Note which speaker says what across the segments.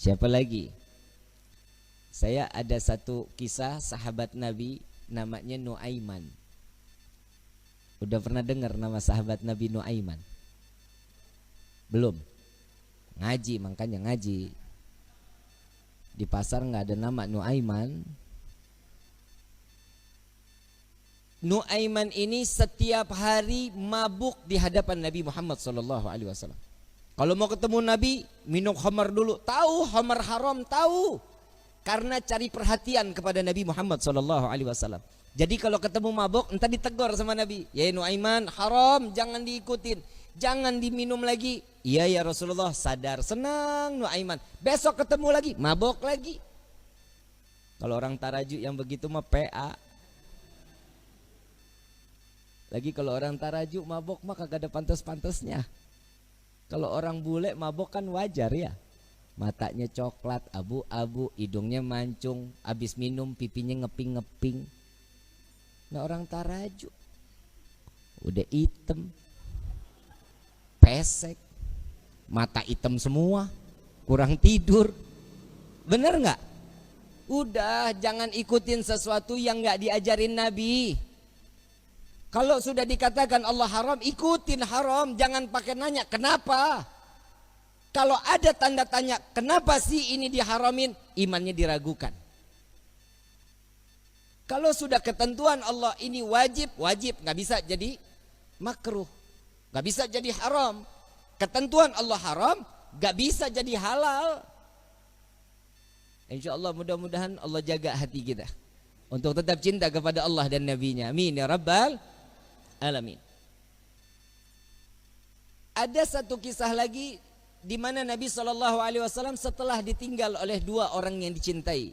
Speaker 1: Siapa lagi? Saya ada satu kisah sahabat Nabi namanya Nuaiman. Udah pernah dengar nama sahabat Nabi Nuaiman? Belum? Ngaji, makanya ngaji. Di pasar nggak ada nama Nuaiman. Nuaiman ini setiap hari mabuk di hadapan Nabi Muhammad SAW. Kalau mau ketemu Nabi, minum khamar dulu. Tahu khamar haram, tahu. Karena cari perhatian kepada Nabi Muhammad SAW. Jadi kalau ketemu mabuk, entah ditegur sama Nabi. Ya Nuaiman, haram, jangan diikutin. Jangan diminum lagi. Iya ya Rasulullah, sadar, senang Nuaiman. Besok ketemu lagi, mabuk lagi. Kalau orang Tarajuk yang begitu mah PA. Lagi kalau orang Tarajuk mabok mah kagak ada pantas-pantasnya. Kalau orang bule mabok kan wajar ya. Matanya coklat, abu-abu, hidungnya mancung, habis minum pipinya ngeping-ngeping. Nah orang Tarajuk udah hitam, pesek, mata hitam semua, kurang tidur. Bener nggak? Udah, jangan ikutin sesuatu yang nggak diajarin Nabi. Kalau sudah dikatakan Allah haram, ikutin haram. Jangan pakai nanya kenapa. Kalau ada tanda tanya kenapa sih ini diharamin, imannya diragukan. Kalau sudah ketentuan Allah ini wajib, wajib, nggak bisa jadi makruh, nggak bisa jadi haram. Ketentuan Allah haram, nggak bisa jadi halal. Insya Allah mudah-mudahan Allah jaga hati kita untuk tetap cinta kepada Allah dan Nabi-Nya. Amin ya Rabbal Alamin. Ada satu kisah lagi di mana Nabi SAW setelah ditinggal oleh dua orang yang dicintai.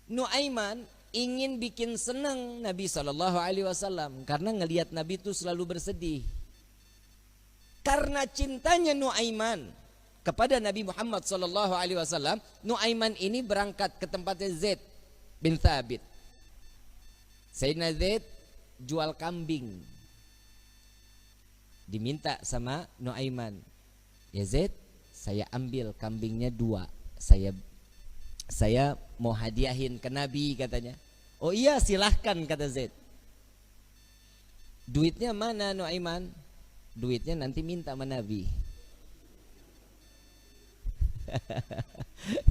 Speaker 1: Nuaiman ingin bikin senang Nabi SAW karena ngelihat Nabi itu selalu bersedih. Karena cintanya Nuaiman kepada Nabi Muhammad SAW, Nuaiman ini berangkat ke tempatnya Zaid bin Thabit. Sayyidina Zaid jual kambing, diminta sama Nuaiman, ya Zaid, saya ambil kambingnya 2, saya mau hadiahin ke Nabi katanya. Oh iya silahkan kata Zaid. Duitnya mana Nuaiman? Duitnya nanti minta sama Nabi.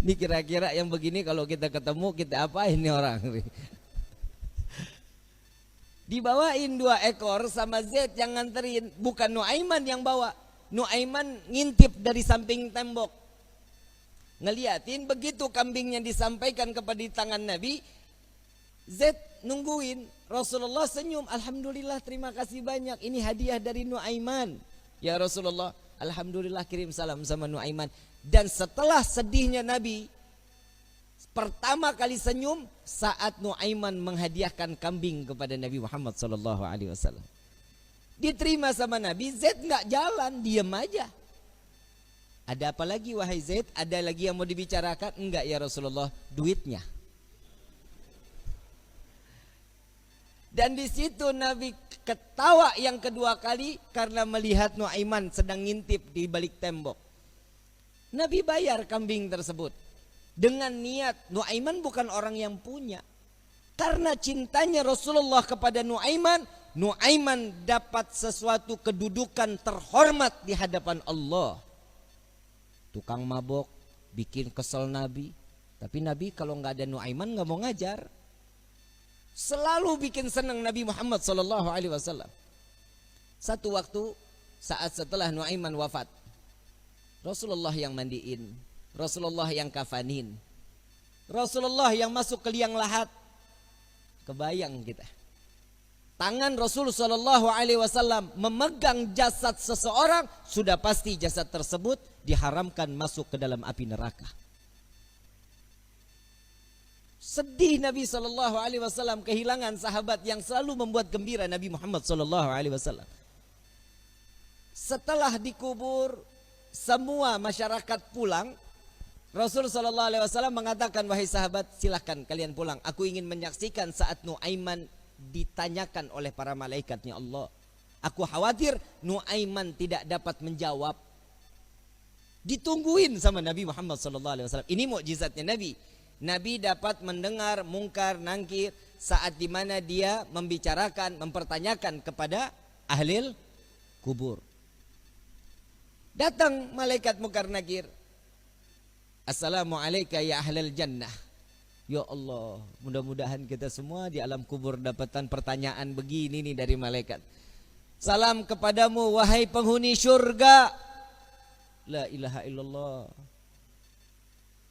Speaker 1: Ini kira-kira yang begini kalau kita ketemu kita apain nih orang? Dibawain 2 ekor sama Zaid yang nganterin, bukan Nuaiman yang bawa. Nuaiman ngintip dari samping tembok, ngeliatin. Begitu kambingnya disampaikan kepada di tangan Nabi, Zaid nungguin. Rasulullah senyum, alhamdulillah terima kasih banyak, ini hadiah dari Nuaiman. Ya Rasulullah, alhamdulillah, kirim salam sama Nuaiman. Dan setelah sedihnya Nabi, pertama kali senyum saat Nuaiman menghadiahkan kambing kepada Nabi Muhammad SAW. Diterima sama Nabi, Zaid nggak jalan, diam aja. Ada apa lagi wahai Zaid? Ada lagi yang mau dibicarakan? Enggak ya Rasulullah, duitnya. Dan di situ Nabi ketawa yang kedua kali karena melihat Nuaiman sedang ngintip di balik tembok. Nabi bayar kambing tersebut. Dengan niat, Nuaiman bukan orang yang punya. Karena cintanya Rasulullah kepada Nuaiman, Nuaiman dapat sesuatu kedudukan terhormat di hadapan Allah. Tukang mabok, bikin kesel Nabi. Tapi Nabi kalau nggak ada Nuaiman nggak mau ngajar. Selalu bikin senang Nabi Muhammad SAW. Satu waktu saat setelah Nuaiman wafat, Rasulullah yang mandiin, Rasulullah yang kafanin, Rasulullah yang masuk ke liang lahat. Kebayang kita, tangan Rasul SAW memegang jasad seseorang, sudah pasti jasad tersebut diharamkan masuk ke dalam api neraka. Sedih Nabi SAW kehilangan sahabat yang selalu membuat gembira Nabi Muhammad SAW. Setelah dikubur, semua masyarakat pulang. Rasul SAW mengatakan, wahai sahabat, silahkan kalian pulang. Aku ingin menyaksikan saat Nuaiman ditanyakan oleh para malaikatnya Allah. Aku khawatir Nuaiman tidak dapat menjawab. Ditungguin sama Nabi Muhammad SAW. Ini mukjizatnya Nabi. Nabi dapat mendengar mungkar nangkir saat dimana dia membicarakan, mempertanyakan kepada ahli kubur. Datang malaikat mungkar nakir. Assalamualaikum ya ahlal jannah. Ya Allah, mudah-mudahan kita semua di alam kubur dapatan pertanyaan begini nih dari malaikat. Salam kepadamu wahai penghuni syurga. La ilaha illallah.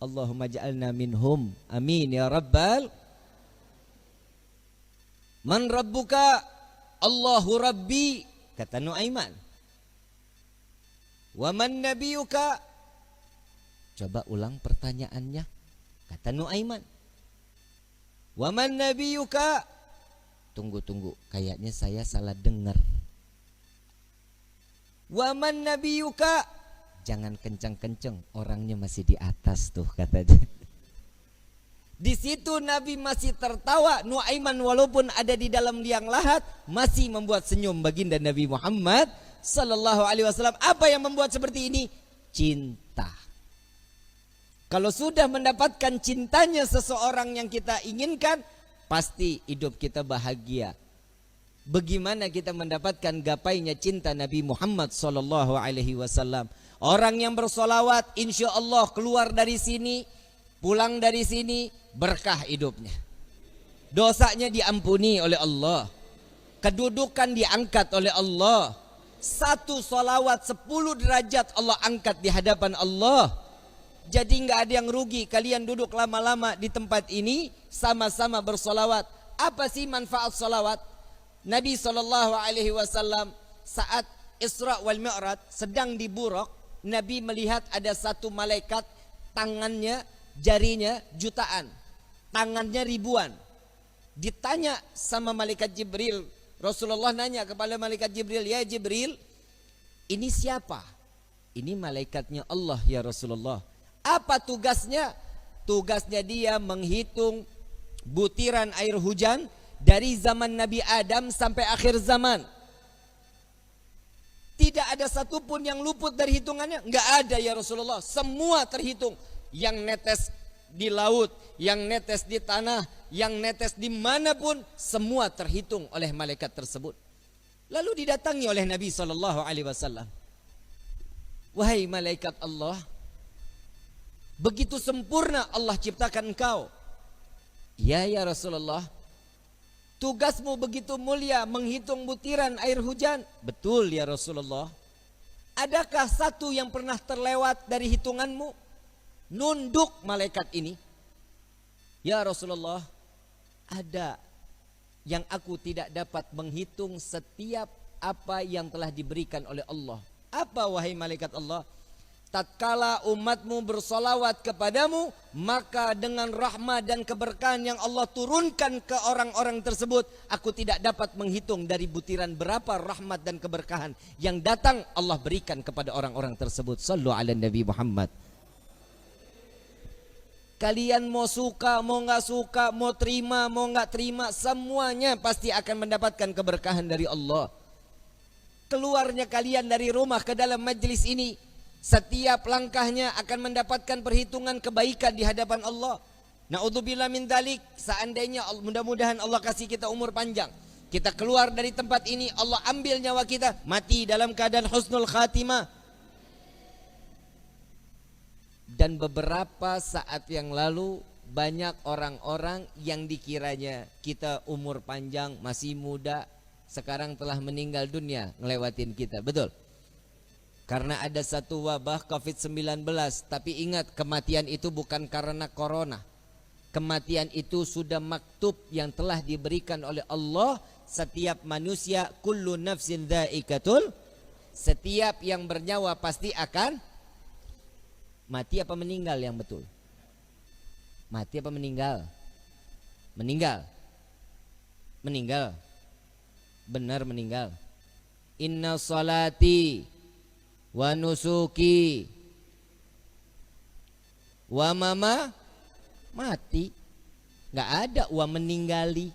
Speaker 1: Allahumma ja'alna minhum. Amin ya rabbal. Man rabbuka? Allahu rabbi. Kata Nuaiman. Wa man nabiyuka? Coba ulang pertanyaannya. Kata Nuaiman. Wa man nabiyuka? Tunggu. Kayaknya saya salah dengar. Wa man nabiyuka? Jangan kencang-kencang, orangnya masih di atas tuh katanya. Di situ Nabi masih tertawa. Nuaiman walaupun ada di dalam liang lahat masih membuat senyum baginda Nabi Muhammad sallallahu alaihi wasallam. Apa yang membuat seperti ini? Cinta. Kalau sudah mendapatkan cintanya seseorang yang kita inginkan, pasti hidup kita bahagia. Bagaimana kita mendapatkan gapainya cinta Nabi Muhammad sallallahu alaihi wasallam? Orang yang bersolawat insya Allah keluar dari sini, pulang dari sini berkah hidupnya. Dosanya diampuni oleh Allah. Kedudukan diangkat oleh Allah. Satu solawat 10 derajat Allah angkat di hadapan Allah. Jadi nggak ada yang rugi. Kalian duduk lama-lama di tempat ini sama-sama bersolawat. Apa sih manfaat solawat? Nabi SAW saat Isra wal Mi'raj sedang di Buraq, Nabi melihat ada satu malaikat, tangannya, jarinya jutaan, tangannya ribuan. Ditanya sama malaikat Jibril, Rasulullah nanya kepada malaikat Jibril, ya Jibril, ini siapa? Ini malaikatnya Allah ya Rasulullah. Apa tugasnya? Tugasnya dia menghitung butiran air hujan dari zaman Nabi Adam sampai akhir zaman. Tidak ada satupun yang luput dari hitungannya. Enggak ada ya Rasulullah. Semua terhitung. Yang netes di laut, yang netes di tanah, yang netes dimanapun, semua terhitung oleh malaikat tersebut. Lalu didatangi oleh Nabi SAW. Wahai malaikat Allah, begitu sempurna Allah ciptakan engkau. Ya Rasulullah, tugasmu begitu mulia menghitung butiran air hujan. Betul ya Rasulullah. Adakah satu yang pernah terlewat dari hitunganmu? Nunduk malaikat ini. Ya Rasulullah, ada yang aku tidak dapat menghitung setiap apa yang telah diberikan oleh Allah. Apa wahai malaikat Allah? Tatkala umatmu bersolawat kepadamu, maka dengan rahmat dan keberkahan yang Allah turunkan ke orang-orang tersebut, aku tidak dapat menghitung dari butiran berapa rahmat dan keberkahan yang datang Allah berikan kepada orang-orang tersebut. Sallu ala Nabi Muhammad. Kalian mau suka, mau nggak suka, mau terima, mau nggak terima, semuanya pasti akan mendapatkan keberkahan dari Allah. Keluarnya kalian dari rumah ke dalam majlis ini, setiap langkahnya akan mendapatkan perhitungan kebaikan di hadapan Allah. Na'udzubillah min dzalik. Seandainya mudah-mudahan Allah kasih kita umur panjang, kita keluar dari tempat ini, Allah ambil nyawa kita, mati dalam keadaan husnul khatimah. Dan beberapa saat yang lalu banyak orang-orang yang dikiranya kita umur panjang, masih muda, sekarang telah meninggal dunia ngelewatin kita. Betul? Karena ada satu wabah COVID-19. Tapi ingat, kematian itu bukan karena corona. Kematian itu sudah maktub yang telah diberikan oleh Allah. Setiap manusia, kullu nafsin dha'iqatul. Setiap yang bernyawa pasti akan mati apa meninggal yang betul? Mati apa meninggal? Meninggal. Meninggal. Benar meninggal. Inna salati wa nusuki wa mama mati. Nggak ada wa meninggali.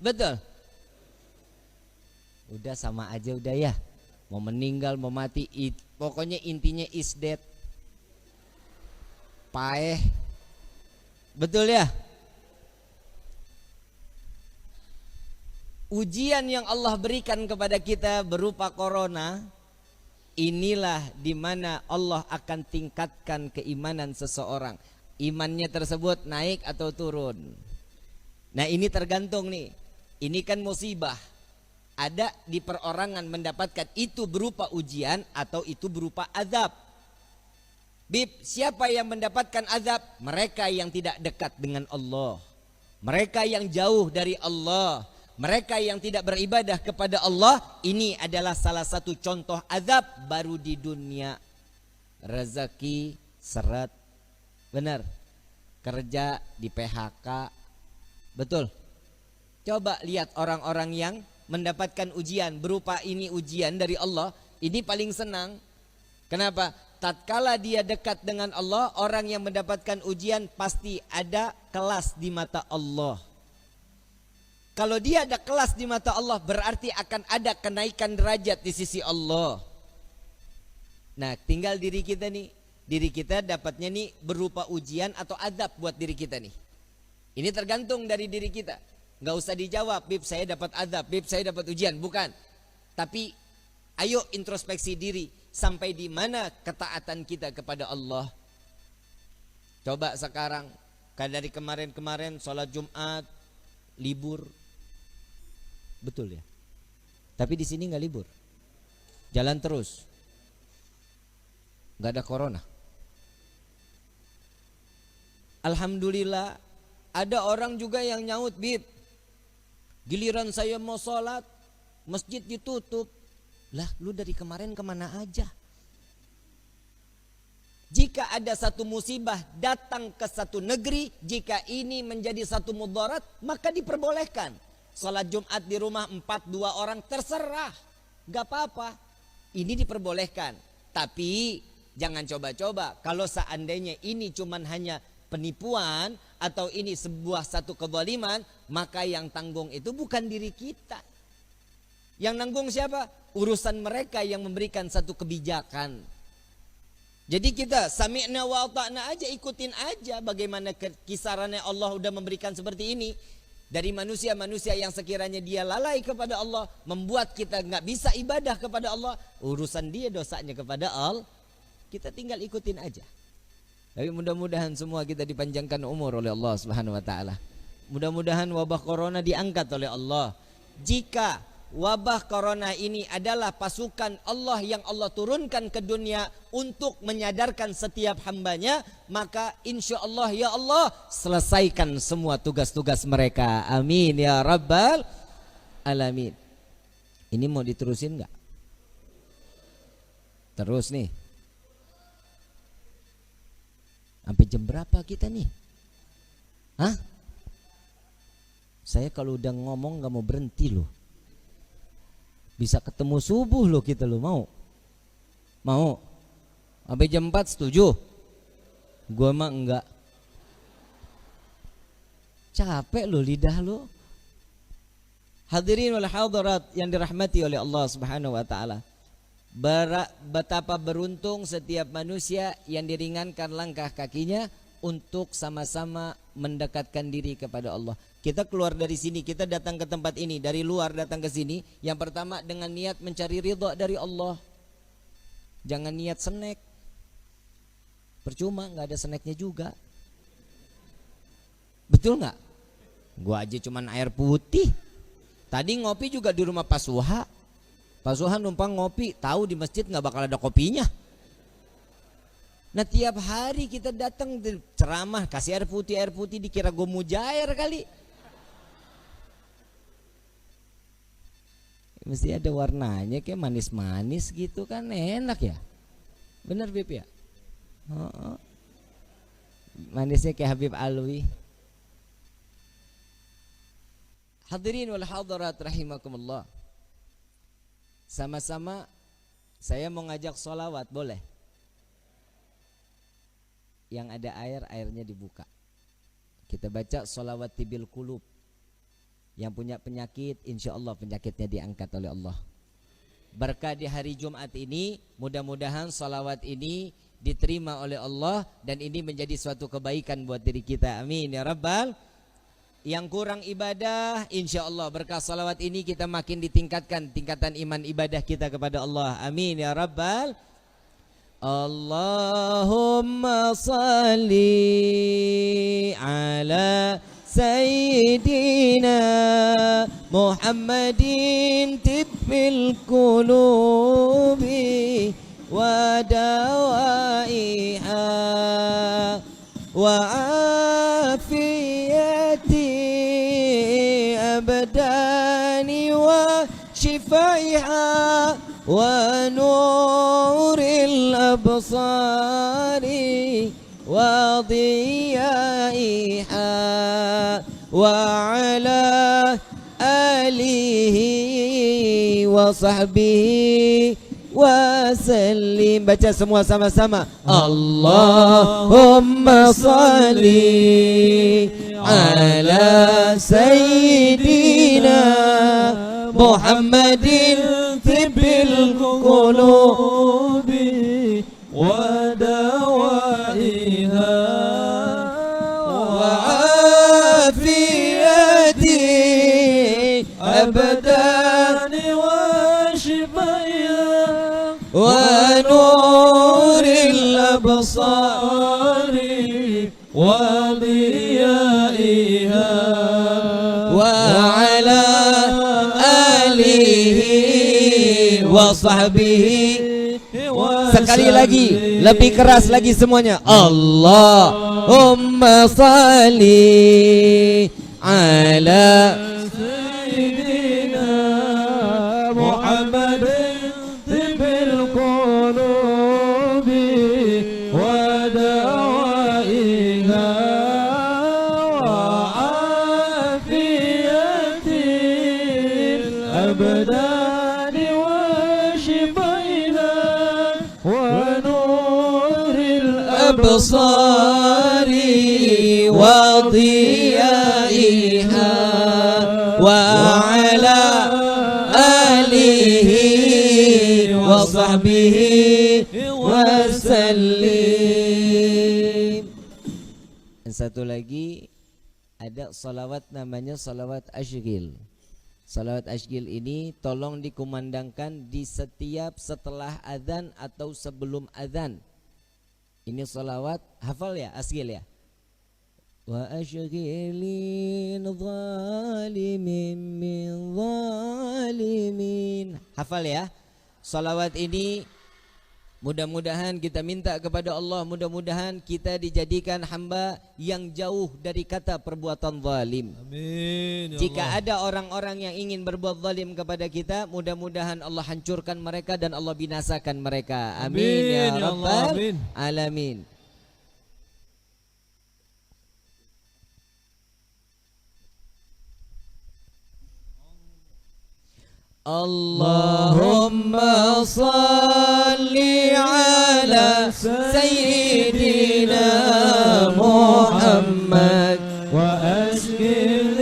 Speaker 1: Betul? Udah sama aja udah ya. Mau meninggal, mau mati, pokoknya intinya is dead. Paeh. Betul ya? Ujian yang Allah berikan kepada kita berupa corona, inilah dimana Allah akan tingkatkan keimanan seseorang. Imannya tersebut naik atau turun. Nah ini tergantung nih. Ini kan musibah. Ada di perorangan mendapatkan itu berupa ujian atau itu berupa azab. Bib, siapa yang mendapatkan azab? Mereka yang tidak dekat dengan Allah. Mereka yang jauh dari Allah. Mereka yang tidak beribadah kepada Allah. Ini adalah salah satu contoh azab baru di dunia. Rezeki seret. Benar. Kerja di PHK. Betul. Coba lihat orang-orang yang mendapatkan ujian berupa ini ujian dari Allah, ini paling senang. Kenapa? Tatkala dia dekat dengan Allah, orang yang mendapatkan ujian pasti ada kelas di mata Allah. Kalau dia ada kelas di mata Allah, berarti akan ada kenaikan derajat di sisi Allah. Nah, tinggal diri kita nih. Diri kita dapatnya nih berupa ujian atau azab buat diri kita nih. Ini tergantung dari diri kita. Gak usah dijawab, Bib saya dapat azab, Bib saya dapat ujian. Bukan. Tapi ayo introspeksi diri. Sampai di mana ketaatan kita kepada Allah. Coba sekarang, dari kemarin-kemarin sholat Jumat, libur. Betul ya? Tapi di sini gak libur. Jalan terus. Gak ada corona. Alhamdulillah, ada orang juga yang nyaut, Bib. Giliran saya mau sholat, masjid ditutup. Lah, lu dari kemarin kemana aja? Jika ada satu musibah datang ke satu negeri, jika ini menjadi satu mudarat, maka diperbolehkan. Sholat Jumat di rumah 4-2 orang terserah. Gak apa-apa. Ini diperbolehkan. Tapi jangan coba-coba. Kalau seandainya ini cuman hanya penipuan atau ini sebuah satu kezaliman, maka yang tanggung itu bukan diri kita. Yang nanggung siapa? Urusan mereka yang memberikan satu kebijakan. Jadi kita sami'na wa ata'na aja, ikutin aja bagaimana kisarannya Allah udah memberikan seperti ini. Dari manusia-manusia yang sekiranya dia lalai kepada Allah, membuat kita nggak bisa ibadah kepada Allah, urusan dia dosanya kepada Allah, kita tinggal ikutin aja. Tapi mudah-mudahan semua kita dipanjangkan umur oleh Allah Subhanahu wa taala. Mudah-mudahan wabah corona diangkat oleh Allah. Jika wabah corona ini adalah pasukan Allah yang Allah turunkan ke dunia untuk menyadarkan setiap hambanya, maka insya Allah ya Allah selesaikan semua tugas-tugas mereka. Amin ya Rabbal Alamin. Ini mau diterusin nggak? Terus nih. Sampai jam berapa kita nih? Hah? Saya kalau udah ngomong gak mau berhenti loh. Bisa ketemu subuh loh kita loh. Mau? Mau? Sampai jam 4 setuju? Gua mah enggak. Capek loh lidah lo. Hadirin wal hadirat yang dirahmati oleh Allah Subhanahu wa taala. Betapa beruntung setiap manusia yang diringankan langkah kakinya untuk sama-sama mendekatkan diri kepada Allah. Kita keluar dari sini, kita datang ke tempat ini, dari luar datang ke sini, yang pertama dengan niat mencari ridha dari Allah. Jangan niat snack. Percuma, nggak ada snacknya juga. Betul nggak? Gua aja cuman air putih. Tadi ngopi juga di rumah Pak Suha. Pak Suhan numpang ngopi, tahu di masjid nggak bakal ada kopinya. Nah tiap hari kita datang ceramah, kasih air putih dikira gue mujair kali. Mesti ada warnanya kayak manis-manis gitu kan, enak ya. Bener Bib ya? Manisnya kayak Habib Alwi. Hadirin wal hadirat rahimakumullah. Sama-sama saya mau ngajak sholawat, boleh? Yang ada air, airnya dibuka. Kita baca sholawat tibil kulub. Yang punya penyakit, insya Allah penyakitnya diangkat oleh Allah. Berkah di hari Jumat ini, mudah-mudahan salawat ini diterima oleh Allah dan ini menjadi suatu kebaikan buat diri kita. Amin ya rabbal. Yang kurang ibadah, insya Allah berkah salawat ini kita makin ditingkatkan tingkatan iman ibadah kita kepada Allah. Amin ya rabbal. Allahumma salli ala Sayyidina Muhammadin tibbil qulubi wa dawaiha wa afiyati abdani wa shifaiha wa nuril absari wa diyaiha wa ala alihi wa sahbihi wa sallim. Baca semua sama-sama. Allahumma salli ala sayyidina Muhammadin tibbil qulubi wa dawaiha wa afiyati abdani wa shifaiha wa nuril absari wa diyaiha wa ala alihi wa sahbihi. Sekali lagi, lebih keras lagi semuanya. Allahumma salli ala sayyidina Muhammadin tibbil qulubi wa dawaiha wa afiyatil abdani wa shifaiha wa nuril absari wa diyaiha wa ala alihi wa sahbihi wa sallim. Dan satu lagi ada salawat namanya salawat asygil. Salawat asygil ini tolong dikumandangkan di setiap setelah azan atau sebelum azan. Ini salawat, hafal ya, asygil ya. Wa asygilin zalimin min zalimin. Hafal ya. Salawat ini mudah-mudahan kita minta kepada Allah, mudah-mudahan kita dijadikan hamba yang jauh dari kata perbuatan zalim. Amin. Ya jika Allah, ada orang-orang yang ingin berbuat zalim kepada kita, mudah-mudahan Allah hancurkan mereka dan Allah binasakan mereka. Amin, amin ya rabbal alamin. Allahumma salli ala sayyidina Muhammad wa ashkil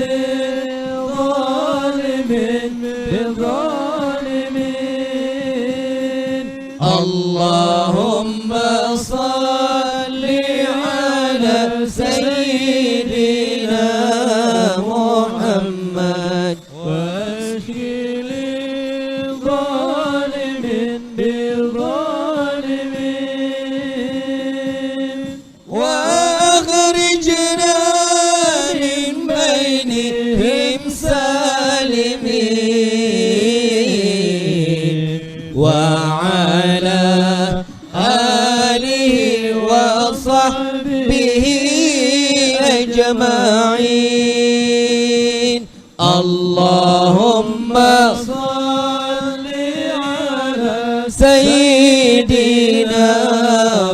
Speaker 1: zalimin bizalimin. Allahumma salli ala sayyidina Muhammad wa ashkil وعلى آله وصحبه أجمعين. اللهم صل على سيدنا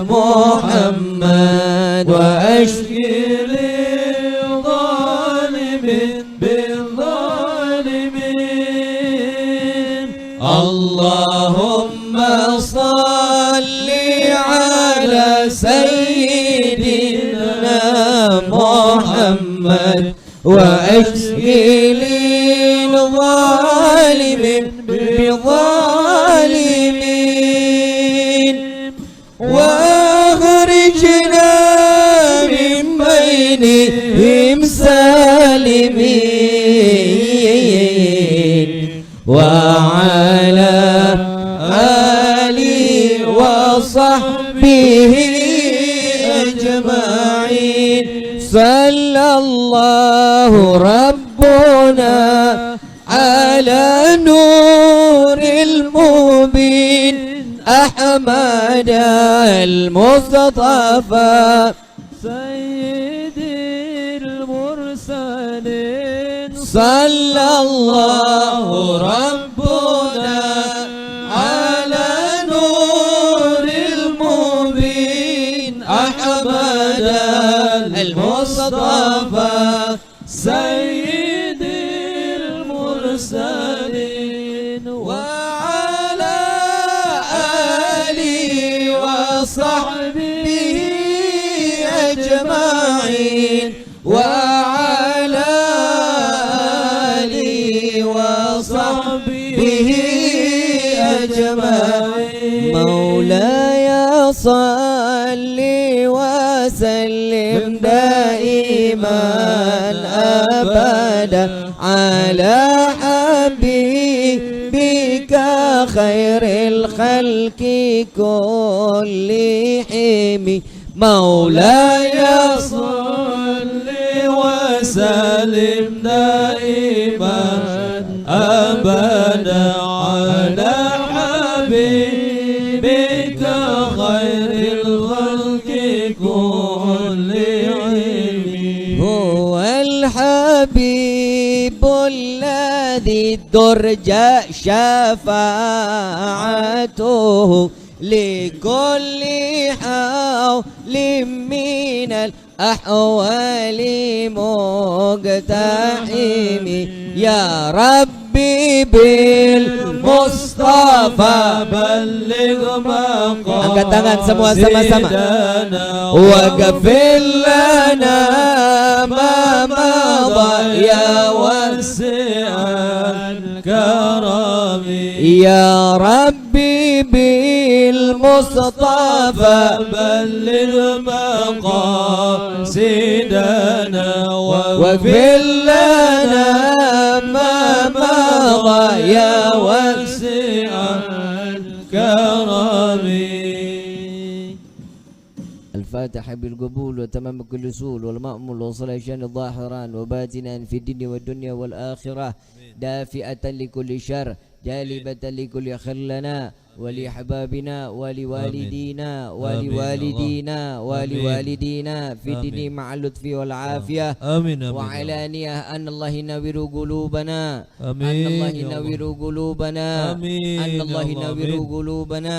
Speaker 1: محمد وأشكل الظالمين بالظالمين. اللهم صل على سيدنا محمد وأشكل الظالمين بالظالمين. دينهم سالمين وعلى آله وصحبه أجمعين صلى الله ربنا على نور المبين أحمد المصطفى
Speaker 2: سيد المرسلين
Speaker 1: صلى الله ربنا على نور المبين أحمد المصطفى
Speaker 2: سيد المرسلين
Speaker 1: وعلى آله وصحبه أجمعين وعلى آله وصحبه أجمعين مولاي صل وسلم دائما أبدا على حبيبك خير الخلق كلهم مولاي
Speaker 2: صل وسلم دائما أبدا على حبيبك خير الخلق كلهم
Speaker 1: هو الحبيب الذي ترجى شفاعته لكل حول من الأحوال مقتحم يا ربي بالمصطفى
Speaker 2: بلغ مقام
Speaker 1: angkat tangan semua sama-sama waghfir lana ma madha ya
Speaker 2: واسع الكرم
Speaker 1: يا ربي بالمصطفى
Speaker 2: بلغ مقاصدنا
Speaker 1: واغفر لنا ما مضى يا
Speaker 2: واسع الكرم.
Speaker 1: الفاتحة بالقبول وتمام كل سول والمأمول وصلاة شان الظاهران وباتنا في الدين والدنيا والآخرة دافئة لكل شر جالبة لكل خير لنا ولأحبابنا ولوالدينا ولوالدينا ولوالدينا في الدين مع اللطف والعافية
Speaker 2: آمين
Speaker 1: وعلانية أن الله ينور قلوبنا
Speaker 2: آمين
Speaker 1: أن الله ينور قلوبنا
Speaker 2: آمين
Speaker 1: أن الله ينور قلوبنا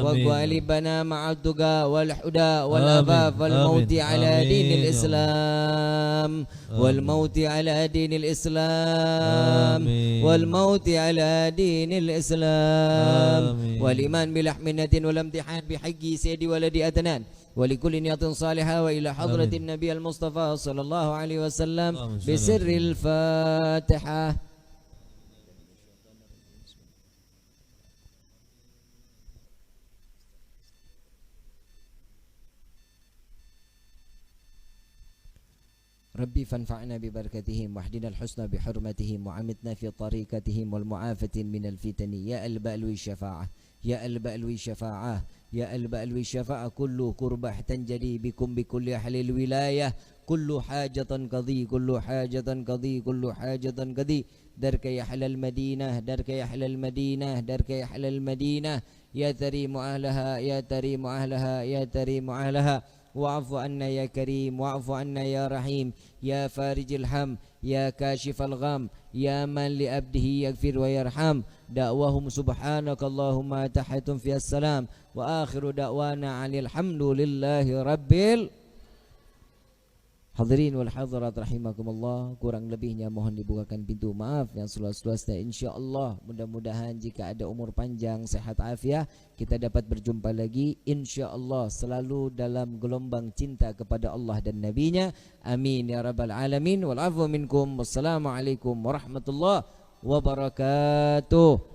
Speaker 1: وقلبنا مع التقى والحدى والأفاف والموت على دين الإسلام والموت على دين الإسلام والموت على دين الإسلام والإيمان بلحمنة والامتحان بحق سيد ولد أدنان ولكل نية صالحة وإلى حضرة النبي المصطفى صلى الله عليه وسلم بسر الفاتحة. ربي فانفعنا ببركتهم واهدنا الحسنى بحرمتهم وعمتنا في طريقتهم والمعافة من الفتن يا البألوي الشفاعة يا البألوي الشفاعة يا البألوي الشفاعة كل كربة تنجلي بكم بكل أهل الولاية كل حاجة قضي كل حاجة قضي كل حاجة قضي درك يحلى المدينة درك يحلى المدينة درك يحلى المدينة يا تريم أهلها يا تريم أهلها يا تريم أهلها واعف عنا يا كريم واعف عنا يا رحيم يا فارج الهم يا كاشف الغم يا من لأبده يغفر ويرحم دعواهم سبحانك اللهم تحية في السلام وآخر دعوانا عن الحمد لله رب Hadirin wal hadirat rahimakumullah, kurang lebihnya mohon dibukakan pintu maaf yang seluas-luasnya. Insyaallah mudah-mudahan jika ada umur panjang, sehat afiat, kita dapat berjumpa lagi insyaallah selalu dalam gelombang cinta kepada Allah dan Nabi-Nya. Amin ya rabbal alamin. Wal afwu minkum. Wassalamualaikum warahmatullahi wabarakatuh.